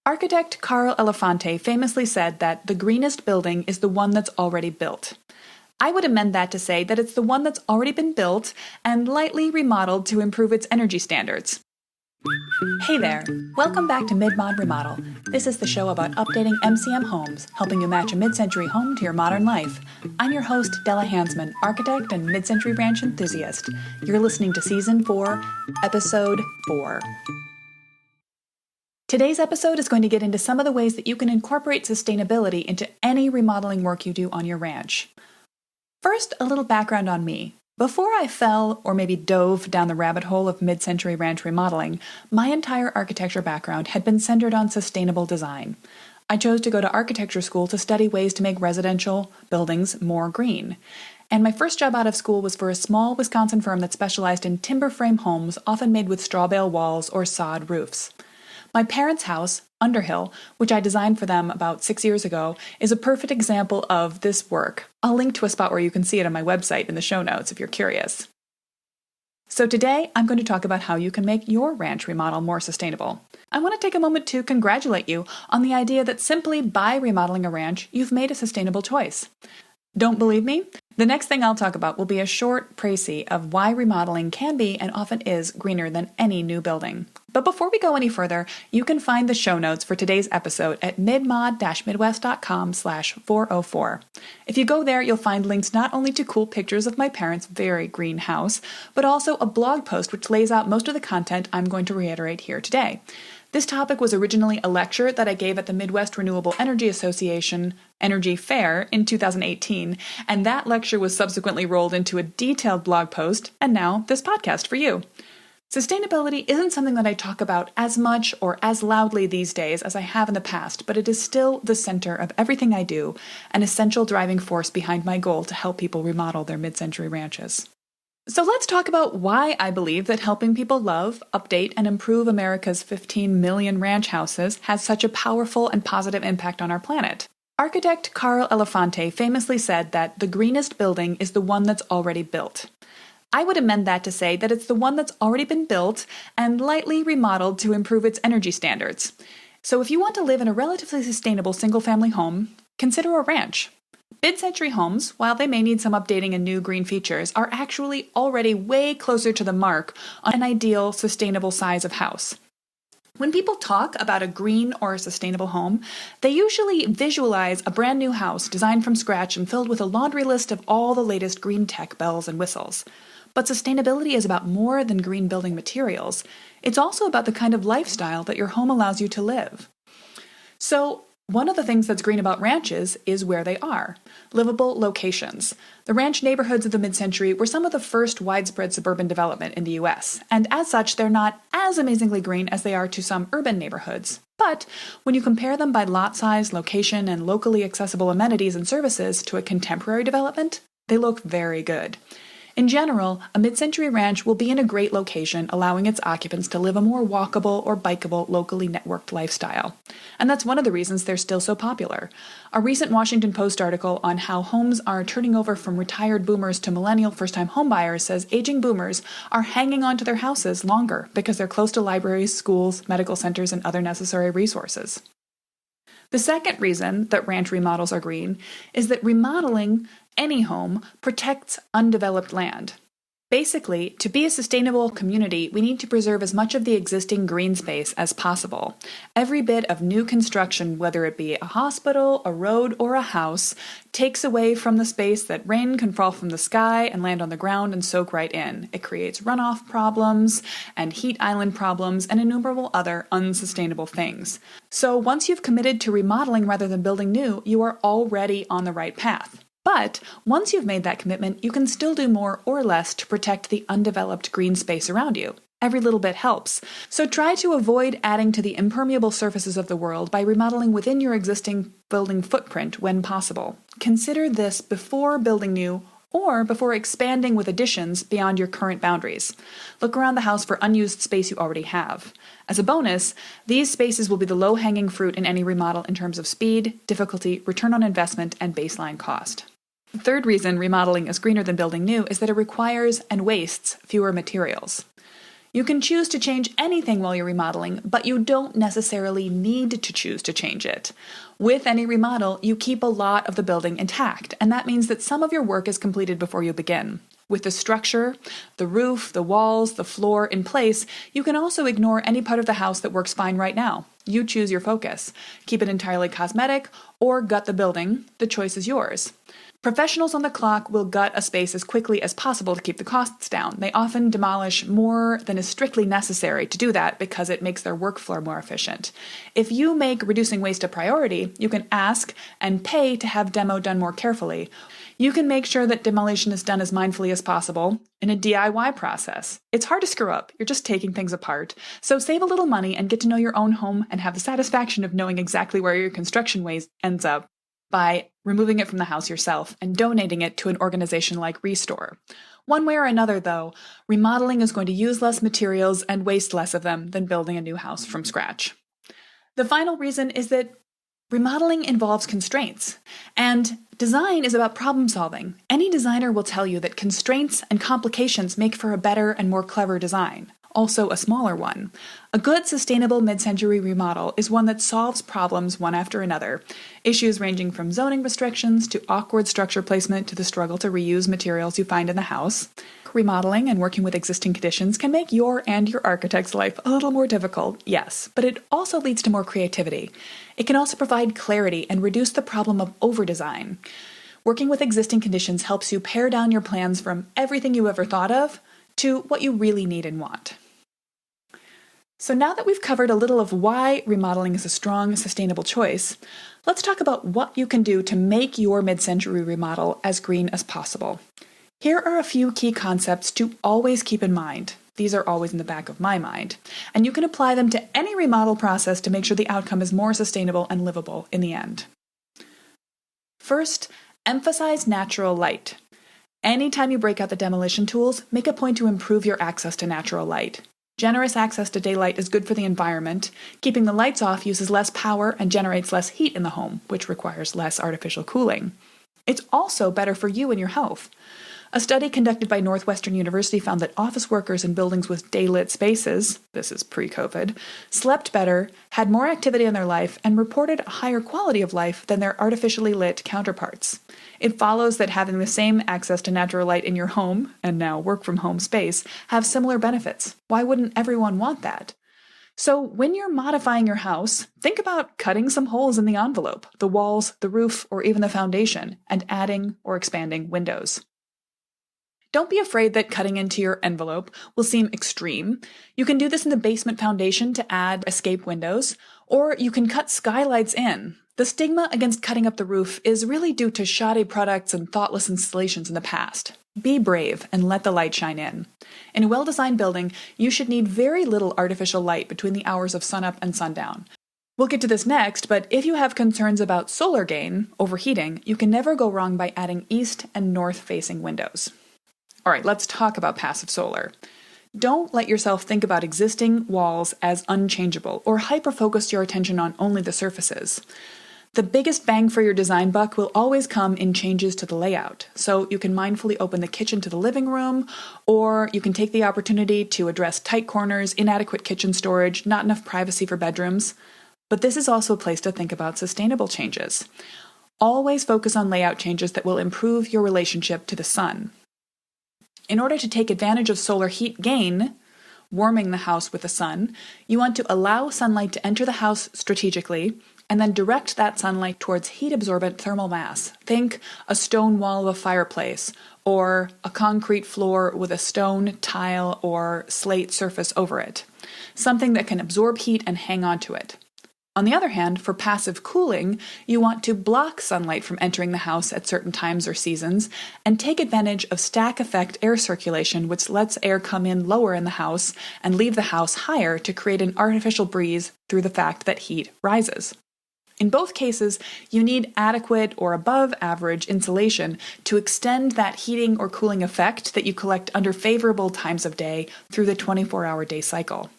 Architect Carl Elefante famously said that the greenest building is the one that's already built. I would amend that to say that it's the one that's already been built and lightly remodeled to improve its energy standards. Hey there! Welcome back to Mid-Mod Remodel. This is the show about updating MCM homes, helping you match a mid-century home to your modern life. I'm your host, Della Hansman, architect and mid-century ranch enthusiast. You're listening to Season 4, Episode 4. Today's episode is going to get into some of the ways that you can incorporate sustainability into any remodeling work you do on your ranch. First, a little background on me. Before I fell, or maybe dove, down the rabbit hole of mid-century ranch remodeling, my entire architecture background had been centered on sustainable design. I chose to go to architecture school to study ways to make residential buildings more green. And my first job out of school was for a small Wisconsin firm that specialized in timber frame homes, often made with straw bale walls or sod roofs. My parents' house, Underhill, which I designed for them about 6 years ago, is a perfect example of this work. I'll link to a spot where you can see it on my website in the show notes if you're curious. So today, I'm going to talk about how you can make your ranch remodel more sustainable. I want to take a moment to congratulate you on the idea that simply by remodeling a ranch, you've made a sustainable choice. Don't believe me? The next thing I'll talk about will be a short précis of why remodeling can be and often is greener than any new building. But before we go any further, you can find the show notes for today's episode at midmod-midwest.com/404. If you go there, you'll find links not only to cool pictures of my parents' very green house, but also a blog post which lays out most of the content I'm going to reiterate here today. This topic was originally a lecture that I gave at the Midwest Renewable Energy Association Energy Fair in 2018, and that lecture was subsequently rolled into a detailed blog post, and now this podcast for you. Sustainability isn't something that I talk about as much or as loudly these days as I have in the past, but it is still the center of everything I do, an essential driving force behind my goal to help people remodel their mid-century ranches. So let's talk about why I believe that helping people love, update, and improve America's 15 million ranch houses has such a powerful and positive impact on our planet. Architect Carl Elefante famously said that the greenest building is the one that's already built. I would amend that to say that it's the one that's already been built and lightly remodeled to improve its energy standards. So if you want to live in a relatively sustainable single-family home, consider a ranch. Mid-century homes, while they may need some updating and new green features, are actually already way closer to the mark on an ideal, sustainable size of house. When people talk about a green or sustainable home, they usually visualize a brand new house designed from scratch and filled with a laundry list of all the latest green tech bells and whistles. But sustainability is about more than green building materials. It's also about the kind of lifestyle that your home allows you to live. So, one of the things that's green about ranches is where they are. Livable locations. The ranch neighborhoods of the mid-century were some of the first widespread suburban development in the US, and as such, they're not as amazingly green as they are to some urban neighborhoods. But when you compare them by lot size, location, and locally accessible amenities and services to a contemporary development, they look very good. In general, a mid-century ranch will be in a great location, allowing its occupants to live a more walkable or bikeable, locally networked lifestyle. And that's one of the reasons they're still so popular. A recent Washington Post article on how homes are turning over from retired boomers to millennial first-time homebuyers says aging boomers are hanging on to their houses longer because they're close to libraries, schools, medical centers, and other necessary resources. The second reason that ranch remodels are green is that remodeling any home protects undeveloped land. Basically, to be a sustainable community, we need to preserve as much of the existing green space as possible. Every bit of new construction, whether it be a hospital, a road, or a house, takes away from the space that rain can fall from the sky and land on the ground and soak right in. It creates runoff problems and heat island problems and innumerable other unsustainable things. So once you've committed to remodeling rather than building new, you are already on the right path. But once you've made that commitment, you can still do more or less to protect the undeveloped green space around you. Every little bit helps. So try to avoid adding to the impermeable surfaces of the world by remodeling within your existing building footprint when possible. Consider this before building new or before expanding with additions beyond your current boundaries. Look around the house for unused space you already have. As a bonus, these spaces will be the low-hanging fruit in any remodel in terms of speed, difficulty, return on investment, and baseline cost. The third reason remodeling is greener than building new is that it requires and wastes fewer materials. You can choose to change anything while you're remodeling, but you don't necessarily need to choose to change it. With any remodel, you keep a lot of the building intact, and that means that some of your work is completed before you begin. With the structure, the roof, the walls, the floor in place, you can also ignore any part of the house that works fine right now. You choose your focus. Keep it entirely cosmetic, or gut the building. The choice is yours. Professionals on the clock will gut a space as quickly as possible to keep the costs down. They often demolish more than is strictly necessary to do that because it makes their workflow more efficient. If you make reducing waste a priority, you can ask and pay to have demo done more carefully. You can make sure that demolition is done as mindfully as possible in a DIY process. It's hard to screw up. You're just taking things apart. So save a little money and get to know your own home and have the satisfaction of knowing exactly where your construction waste ends up by removing it from the house yourself and donating it to an organization like Restore. One way or another, though, remodeling is going to use less materials and waste less of them than building a new house from scratch. The final reason is that remodeling involves constraints, and design is about problem solving. Any designer will tell you that constraints and complications make for a better and more clever design. Also a smaller one. A good, sustainable mid-century remodel is one that solves problems one after another. Issues ranging from zoning restrictions to awkward structure placement to the struggle to reuse materials you find in the house. Remodeling and working with existing conditions can make your and your architect's life a little more difficult, yes, but it also leads to more creativity. It can also provide clarity and reduce the problem of over-design. Working with existing conditions helps you pare down your plans from everything you ever thought of to what you really need and want. So now that we've covered a little of why remodeling is a strong, sustainable choice, let's talk about what you can do to make your mid-century remodel as green as possible. Here are a few key concepts to always keep in mind. These are always in the back of my mind. And you can apply them to any remodel process to make sure the outcome is more sustainable and livable in the end. First, emphasize natural light. Anytime you break out the demolition tools, make a point to improve your access to natural light. Generous access to daylight is good for the environment. Keeping the lights off uses less power and generates less heat in the home, which requires less artificial cooling. It's also better for you and your health. A study conducted by Northwestern University found that office workers in buildings with daylit spaces, this is pre-COVID, slept better, had more activity in their life, and reported a higher quality of life than their artificially lit counterparts. It follows that having the same access to natural light in your home, and now work-from-home space, have similar benefits. Why wouldn't everyone want that? So when you're modifying your house, think about cutting some holes in the envelope, the walls, the roof, or even the foundation, and adding or expanding windows. Don't be afraid that cutting into your envelope will seem extreme. You can do this in the basement foundation to add escape windows, or you can cut skylights in. The stigma against cutting up the roof is really due to shoddy products and thoughtless installations in the past. Be brave and let the light shine in. In a well-designed building, you should need very little artificial light between the hours of sunup and sundown. We'll get to this next, but if you have concerns about solar gain, overheating, you can never go wrong by adding east and north-facing windows. All right, let's talk about passive solar. Don't let yourself think about existing walls as unchangeable or hyper-focus your attention on only the surfaces. The biggest bang for your design buck will always come in changes to the layout. So you can mindfully open the kitchen to the living room, or you can take the opportunity to address tight corners, inadequate kitchen storage, not enough privacy for bedrooms. But this is also a place to think about sustainable changes. Always focus on layout changes that will improve your relationship to the sun. In order to take advantage of solar heat gain, warming the house with the sun, you want to allow sunlight to enter the house strategically and then direct that sunlight towards heat-absorbent thermal mass. Think a stone wall of a fireplace or a concrete floor with a stone, tile, or slate surface over it. Something that can absorb heat and hang on to it. On the other hand, for passive cooling, you want to block sunlight from entering the house at certain times or seasons and take advantage of stack effect air circulation, which lets air come in lower in the house and leave the house higher to create an artificial breeze through the fact that heat rises. In both cases, you need adequate or above average insulation to extend that heating or cooling effect that you collect under favorable times of day through the 24-hour day cycle.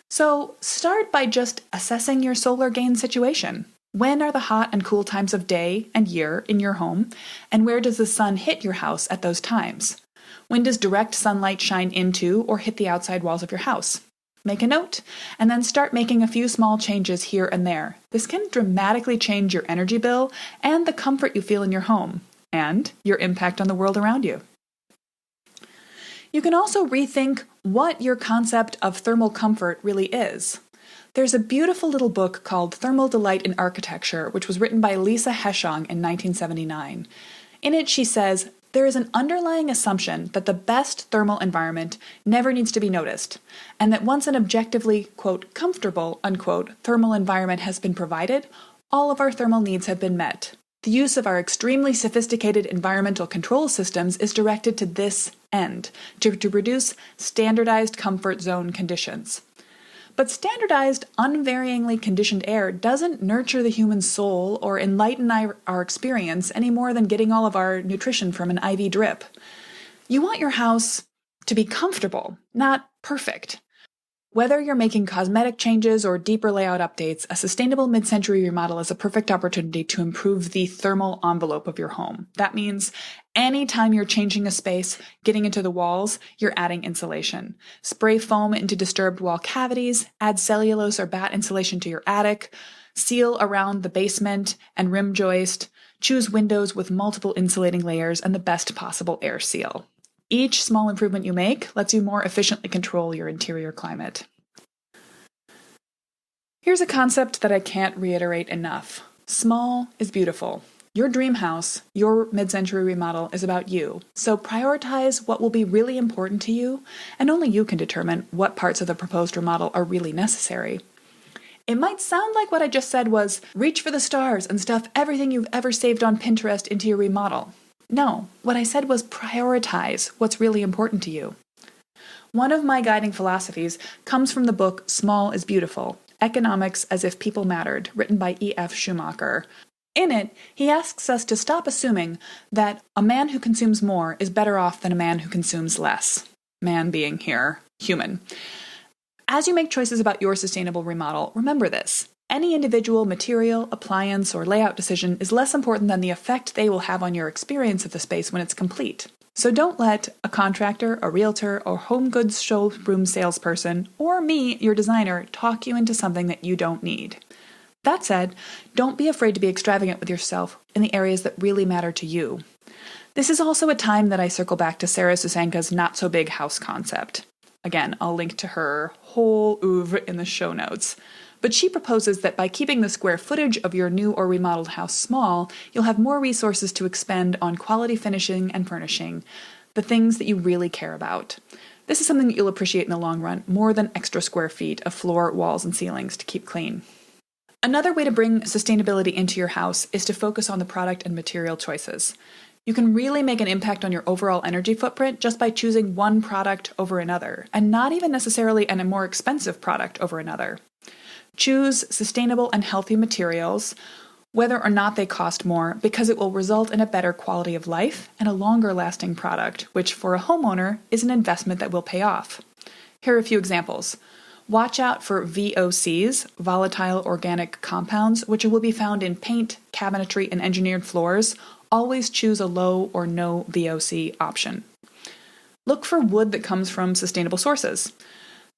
So start by just assessing your solar gain situation. When are the hot and cool times of day and year in your home, and where does the sun hit your house at those times? When does direct sunlight shine into or hit the outside walls of your house? Make a note, and then start making a few small changes here and there. This can dramatically change your energy bill and the comfort you feel in your home, and your impact on the world around you. You can also rethink what your concept of thermal comfort really is. There's a beautiful little book called Thermal Delight in Architecture, which was written by Lisa Heschong in 1979. In it, she says, there is an underlying assumption that the best thermal environment never needs to be noticed, and that once an objectively, quote, comfortable, unquote, thermal environment has been provided, all of our thermal needs have been met. The use of our extremely sophisticated environmental control systems is directed to this end, to produce standardized comfort zone conditions. But standardized, unvaryingly conditioned air doesn't nurture the human soul or enlighten our experience any more than getting all of our nutrition from an IV drip. You want your house to be comfortable, not perfect. Whether you're making cosmetic changes or deeper layout updates, a sustainable mid-century remodel is a perfect opportunity to improve the thermal envelope of your home. That means anytime you're changing a space, getting into the walls, you're adding insulation. Spray foam into disturbed wall cavities, add cellulose or batt insulation to your attic, seal around the basement and rim joist, choose windows with multiple insulating layers and the best possible air seal. Each small improvement you make lets you more efficiently control your interior climate. Here's a concept that I can't reiterate enough. Small is beautiful. Your dream house, your mid-century remodel is about you, so prioritize what will be really important to you, and only you can determine what parts of the proposed remodel are really necessary. It might sound like what I just said was reach for the stars and stuff everything you've ever saved on Pinterest into your remodel. No, what I said was prioritize what's really important to you. One of my guiding philosophies comes from the book Small is Beautiful, Economics as If People Mattered, written by E.F. Schumacher. In it, he asks us to stop assuming that a man who consumes more is better off than a man who consumes less. Man being here, human. As you make choices about your sustainable remodel, remember this. Any individual material, appliance, or layout decision is less important than the effect they will have on your experience of the space when it's complete. So don't let a contractor, a realtor, or home goods showroom salesperson, or me, your designer, talk you into something that you don't need. That said, don't be afraid to be extravagant with yourself in the areas that really matter to you. This is also a time that I circle back to Sarah Susanka's not-so-big house concept. Again, I'll link to her whole oeuvre in the show notes. But she proposes that by keeping the square footage of your new or remodeled house small, you'll have more resources to expend on quality finishing and furnishing, the things that you really care about. This is something that you'll appreciate in the long run, more than extra square feet of floor, walls, and ceilings to keep clean. Another way to bring sustainability into your house is to focus on the product and material choices. You can really make an impact on your overall energy footprint just by choosing one product over another, and not even necessarily a more expensive product over another. Choose sustainable and healthy materials, whether or not they cost more, because it will result in a better quality of life and a longer lasting product, which for a homeowner is an investment that will pay off. Here are a few examples. Watch out for VOCs, volatile organic compounds, which will be found in paint, cabinetry, and engineered floors. Always choose a low or no VOC option. Look for wood that comes from sustainable sources.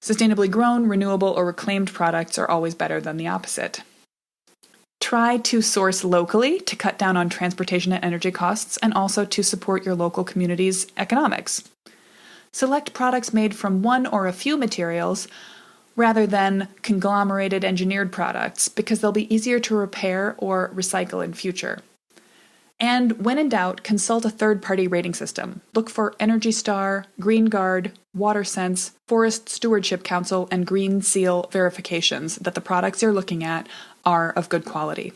Sustainably grown, renewable, or reclaimed products are always better than the opposite. Try to source locally to cut down on transportation and energy costs, and also to support your local community's economics. Select products made from one or a few materials rather than conglomerated engineered products, because they'll be easier to repair or recycle in future. And when in doubt, consult a third-party rating system. Look for Energy Star, Green Guard, WaterSense, Forest Stewardship Council, and Green Seal verifications that the products you're looking at are of good quality.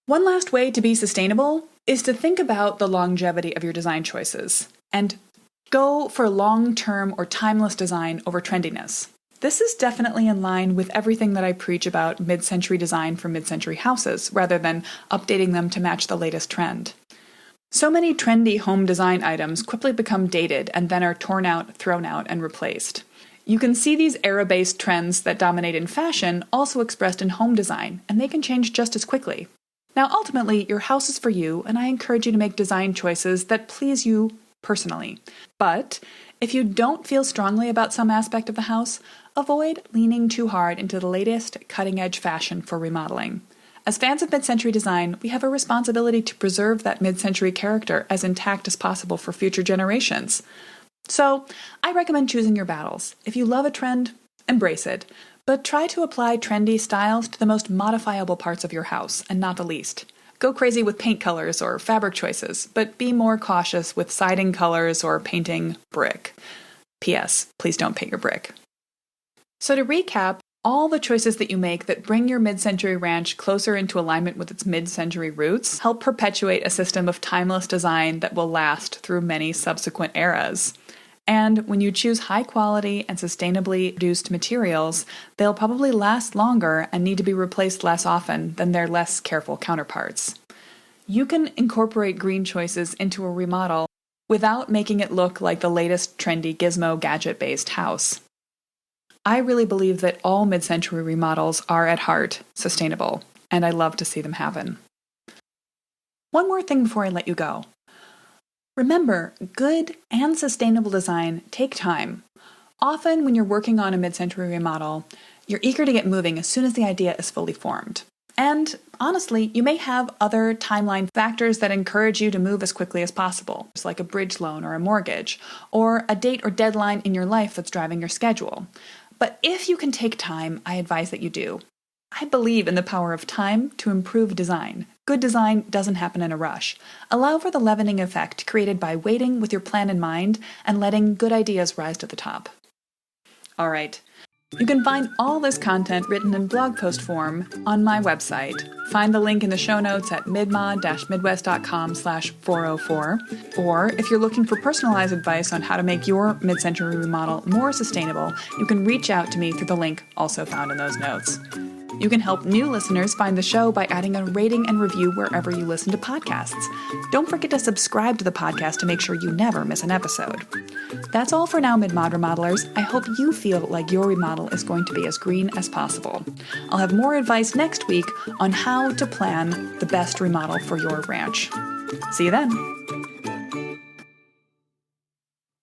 One last way to be sustainable is to think about the longevity of your design choices and go for long-term or timeless design over trendiness. This is definitely in line with everything that I preach about mid-century design for mid-century houses, rather than updating them to match the latest trend. So many trendy home design items quickly become dated and then are torn out, thrown out, and replaced. You can see these era-based trends that dominate in fashion also expressed in home design, and they can change just as quickly. Now, ultimately, your house is for you, and I encourage you to make design choices that please you personally. But if you don't feel strongly about some aspect of the house, avoid leaning too hard into the latest cutting-edge fashion for remodeling. As fans of mid-century design, we have a responsibility to preserve that mid-century character as intact as possible for future generations. So, I recommend choosing your battles. If you love a trend, embrace it. But try to apply trendy styles to the most modifiable parts of your house, and not the least. Go crazy with paint colors or fabric choices, but be more cautious with siding colors or painting brick. P.S. Please don't paint your brick. So to recap, all the choices that you make that bring your mid-century ranch closer into alignment with its mid-century roots help perpetuate a system of timeless design that will last through many subsequent eras. And when you choose high-quality and sustainably produced materials, they'll probably last longer and need to be replaced less often than their less careful counterparts. You can incorporate green choices into a remodel without making it look like the latest trendy gizmo gadget-based house. I really believe that all mid-century remodels are at heart sustainable, and I love to see them happen. One more thing before I let you go. Remember, good and sustainable design take time. Often when you're working on a mid-century remodel, you're eager to get moving as soon as the idea is fully formed. And honestly, you may have other timeline factors that encourage you to move as quickly as possible, just like a bridge loan or a mortgage, or a date or deadline in your life that's driving your schedule. But if you can take time, I advise that you do. I believe in the power of time to improve design. Good design doesn't happen in a rush. Allow for the leavening effect created by waiting with your plan in mind and letting good ideas rise to the top. All right. You can find all this content written in blog post form on my website. Find the link in the show notes at midmod-midwest.com/404. Or if you're looking for personalized advice on how to make your mid-century remodel more sustainable, you can reach out to me through the link also found in those notes. You can help new listeners find the show by adding a rating and review wherever you listen to podcasts. Don't forget to subscribe to the podcast to make sure you never miss an episode. That's all for now, Mid-Mod Remodelers. I hope you feel like your remodel is going to be as green as possible. I'll have more advice next week on how to plan the best remodel for your ranch. See you then.